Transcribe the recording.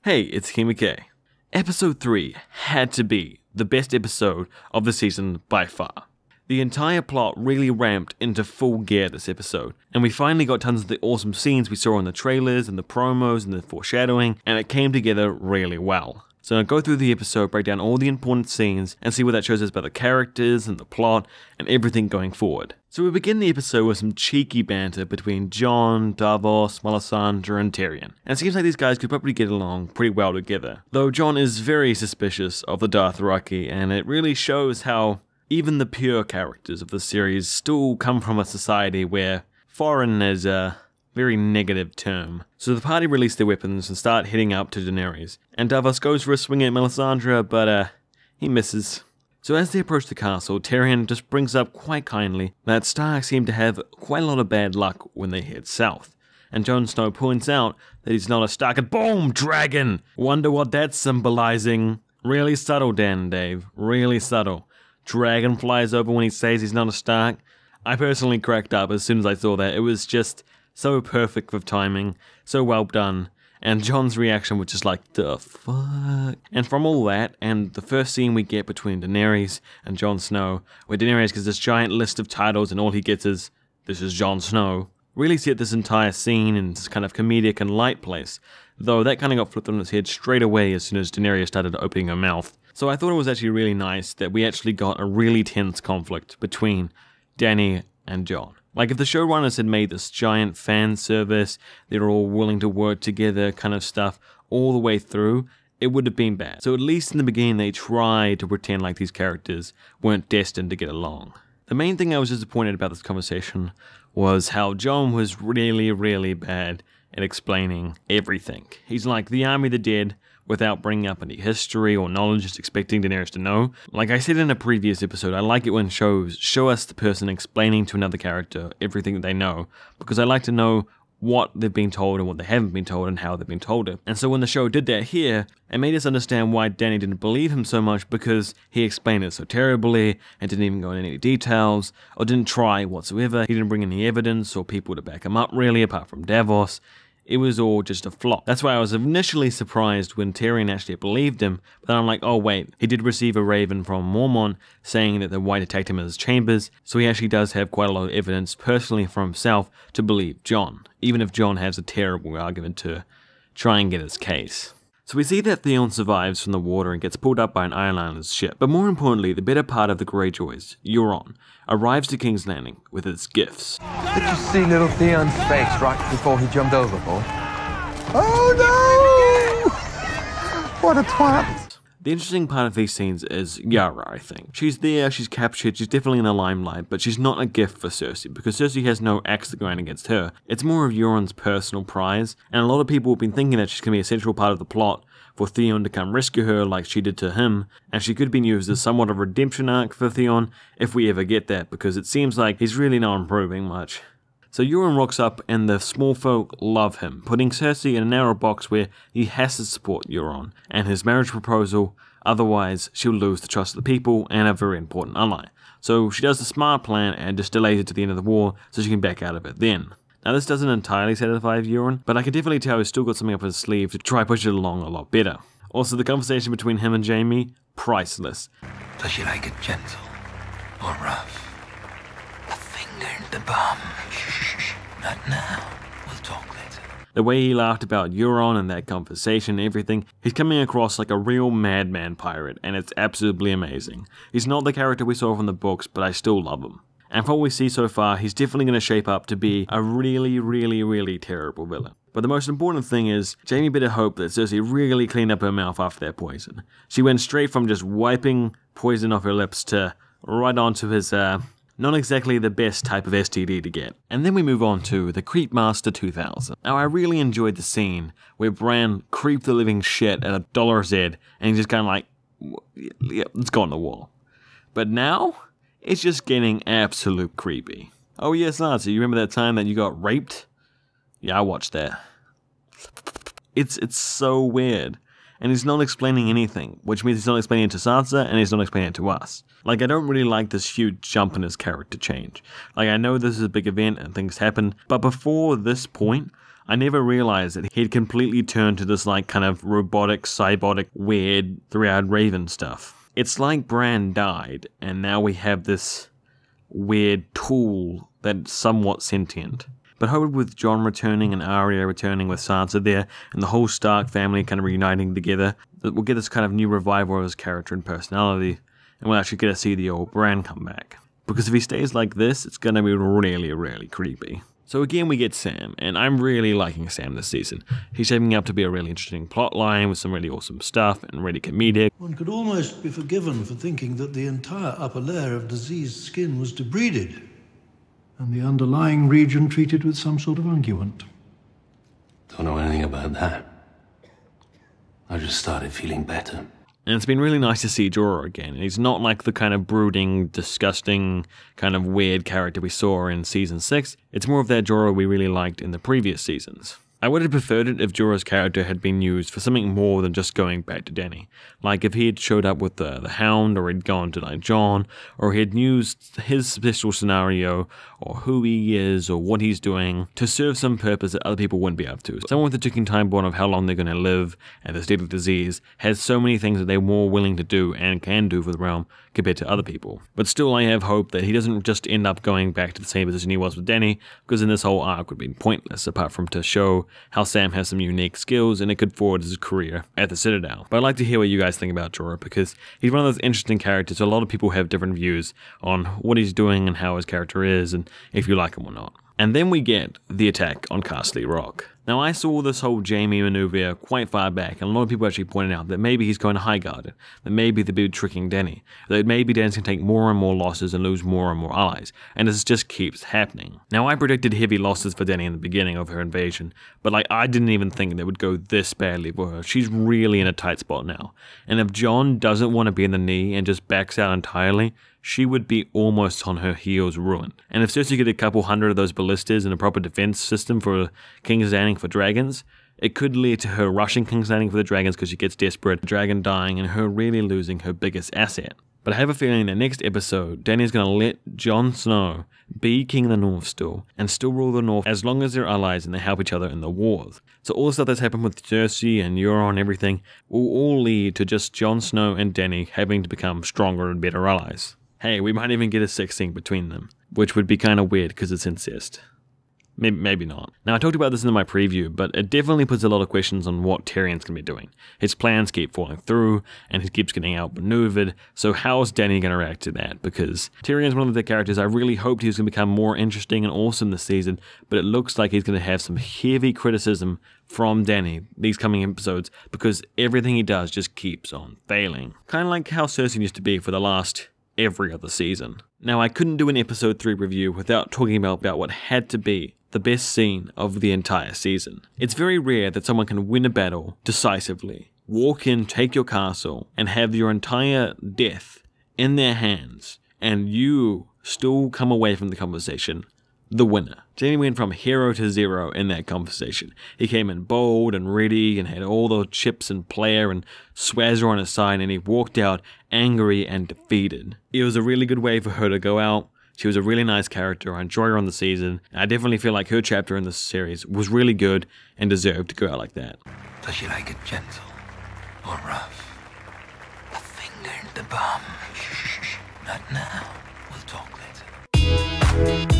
Hey, it's Kimi K. Episode 3 had to be the best episode of the season by far. The entire plot really ramped into full gear this episode, and we finally got tons of the awesome scenes we saw in the trailers and the promos and the foreshadowing, and it came together really well. So I'll go through the episode, break down all the important scenes, and see what that shows us about the characters and the plot and everything going forward. So we begin the episode with some cheeky banter between Jon, Davos, Melisandre, and Tyrion. And it seems like these guys could probably get along pretty well together. Though Jon is very suspicious of the Dothraki, and it really shows how even the pure characters of the series still come from a society where foreign is a very negative term. So the party release their weapons and start heading up to Daenerys, and Davos goes for a swing at Melisandre, but he misses. So as they approach the castle, Tyrion just brings up quite kindly that Stark seem to have quite a lot of bad luck when they head south, and Jon Snow points out that he's not a Stark, and boom, dragon! Wonder what that's symbolizing. Really subtle, Dan and Dave, really subtle. Dragon flies over when he says he's not a Stark. I personally cracked up as soon as I saw that. It was just so perfect with timing, so well done, and Jon's reaction was just like, the fuck? And from all that, and the first scene we get between Daenerys and Jon Snow, where Daenerys gets this giant list of titles and all he gets is, this is Jon Snow, really set this entire scene in this kind of comedic and light place, though that kind of got flipped on its head straight away as soon as Daenerys started opening her mouth. So I thought it was actually really nice that we actually got a really tense conflict between Dany and Jon. Like if the showrunners had made this giant fan service, they're all willing to work together kind of stuff all the way through, it would have been bad. So at least in the beginning they tried to pretend like these characters weren't destined to get along. The main thing I was disappointed about this conversation was how Jon was really bad at explaining everything. He's like, the army of the dead, without bringing up any history or knowledge, just expecting Daenerys to know. Like I said in a previous episode, I like it when shows show us the person explaining to another character everything that they know, because I like to know what they've been told and what they haven't been told and how they've been told it. And so when the show did that here, it made us understand why Dany didn't believe him so much, because he explained it so terribly and didn't even go into any details or didn't try whatsoever. He didn't bring any evidence or people to back him up really, apart from Davos. It was all just a flop. That's why I was initially surprised when Tyrion actually believed him, but then I'm like, oh wait, he did receive a raven from Mormont saying that the White attacked him in his chambers, so he actually does have quite a lot of evidence personally for himself to believe Jon, even if Jon has a terrible argument to try and get his case. So we see that Theon survives from the water and gets pulled up by an Iron Islander's ship, but more importantly, the better part of the Greyjoys, Euron, arrives to King's Landing with its gifts. Did you see little Theon's face right before he jumped overboard? Oh no! What a twat! The interesting part of these scenes is Yara, I think. She's there, she's captured, she's definitely in the limelight, but she's not a gift for Cersei, because Cersei has no axe to grind against her. It's more of Euron's personal prize, and a lot of people have been thinking that she's going to be a central part of the plot for Theon to come rescue her like she did to him, and she could have been used as somewhat of a redemption arc for Theon, if we ever get that, because it seems like he's really not improving much. So Euron rocks up and the small folk love him, putting Cersei in a narrow box where he has to support Euron and his marriage proposal, otherwise she'll lose the trust of the people and a very important ally. So she does the smart plan and just delays it to the end of the war so she can back out of it then. Now this doesn't entirely satisfy Euron, but I can definitely tell he's still got something up his sleeve to try push it along a lot better. Also the conversation between him and Jaime, priceless. Does she like it gentle or rough? A finger in the bum. Not now. We'll talk later. The way he laughed about Euron and that conversation and everything, he's coming across like a real madman pirate, and it's absolutely amazing. He's not the character we saw from the books, but I still love him. And from what we see so far, he's definitely going to shape up to be a really terrible villain. But the most important thing is, Jaime better hope that Cersei really cleaned up her mouth after that poison. She went straight from just wiping poison off her lips to right onto his, not exactly the best type of STD to get. And then we move on to the Creepmaster 2000. Now I really enjoyed the scene where Bran creeped the living shit out of Dolor's head and he's just kind of like, yep, let's go on the wall. But now, it's just getting absolute creepy. Oh yes, Sansa, you remember that time that you got raped? Yeah, I watched that. It's so weird. And he's not explaining anything, which means he's not explaining it to Sansa, and he's not explaining it to us. Like, I don't really like this huge jump in his character change. Like, I know this is a big event and things happen, but before this point, I never realized that he'd completely turned to this like kind of robotic, cybotic, weird, three-eyed raven stuff. It's like Bran died, and now we have this weird tool that's somewhat sentient. But hopefully with Jon returning and Arya returning with Sansa there, and the whole Stark family kind of reuniting together, that we'll get this kind of new revival of his character and personality, and we'll actually get to see the old Bran come back. Because if he stays like this, it's going to be really, really creepy. So again we get Sam, and I'm really liking Sam this season. He's shaping up to be a really interesting plotline with some really awesome stuff and really comedic. One could almost be forgiven for thinking that the entire upper layer of diseased skin was debrided, and the underlying region treated with some sort of unguent. Don't know anything about that. I just started feeling better. And it's been really nice to see Jorah again. He's not like the kind of brooding, disgusting, kind of weird character we saw in Season 6. It's more of that Jorah we really liked in the previous seasons. I would have preferred it if Jorah's character had been used for something more than just going back to Dany. Like if he had showed up with the Hound, or he'd gone to like Jon, or he had used his special scenario, or who he is, or what he's doing, to serve some purpose that other people wouldn't be up to. Someone with a ticking time bomb of how long they're going to live, and this deadly disease, has so many things that they're more willing to do and can do for the realm compared to other people. But still I have hope that he doesn't just end up going back to the same position he was with Dany, because then this whole arc would have been pointless, apart from to show how Sam has some unique skills and it could forward his career at the Citadel. But I'd like to hear what you guys think about Jorah, because he's one of those interesting characters. A lot of people have different views on what he's doing and how his character is, and if you like him or not. And then we get the attack on Castle Rock. Now I saw this whole Jaime maneuver quite far back, and a lot of people actually pointed out that maybe he's going to highguard it, that maybe they'll be tricking Dany, that maybe Dany's going to take more and more losses and lose more and more allies, and this just keeps happening. Now I predicted heavy losses for Dany in the beginning of her invasion, but like I didn't even think it would go this badly for her. She's really in a tight spot now, and if Jon doesn't want to be in the knee and just backs out entirely, she would be almost on her heels ruined. And if Cersei get a couple hundred of those ballistas and a proper defense system for King's Landing for dragons, it could lead to her rushing King's Landing for the dragons because she gets desperate, the dragon dying, and her really losing her biggest asset. But I have a feeling that next episode, Dany's going to let Jon Snow be King of the North still, and still rule the North as long as they're allies and they help each other in the wars. So all the stuff that's happened with Cersei and Euron and everything will all lead to just Jon Snow and Dany having to become stronger and better allies. Hey, we might even get a sex scene between them, which would be kind of weird because it's incest. Maybe not. Now, I talked about this in my preview, but it definitely puts a lot of questions on what Tyrion's going to be doing. His plans keep falling through, and he keeps getting outmaneuvered, so how is Dany going to react to that? Because Tyrion's one of the characters I really hoped he was going to become more interesting and awesome this season, but it looks like he's going to have some heavy criticism from Dany these coming episodes, because everything he does just keeps on failing. Kind of like how Cersei used to be for the last every other season. Now, I couldn't do an episode 3 review without talking about what had to be the best scene of the entire season. It's very rare that someone can win a battle decisively, walk in, take your castle, and have your entire death in their hands, and you still come away from the conversation the winner. Jaime went from hero to zero in that conversation. He came in bold and ready and had all the chips and player and Swazzer on his side, and he walked out angry and defeated. It was a really good way for her to go out. She was a really nice character. I enjoy her on the season. I definitely feel like her chapter in this series was really good and deserved to go out like that. Does she like it gentle or rough? A finger in the bum. Shh. Not now. We'll talk later.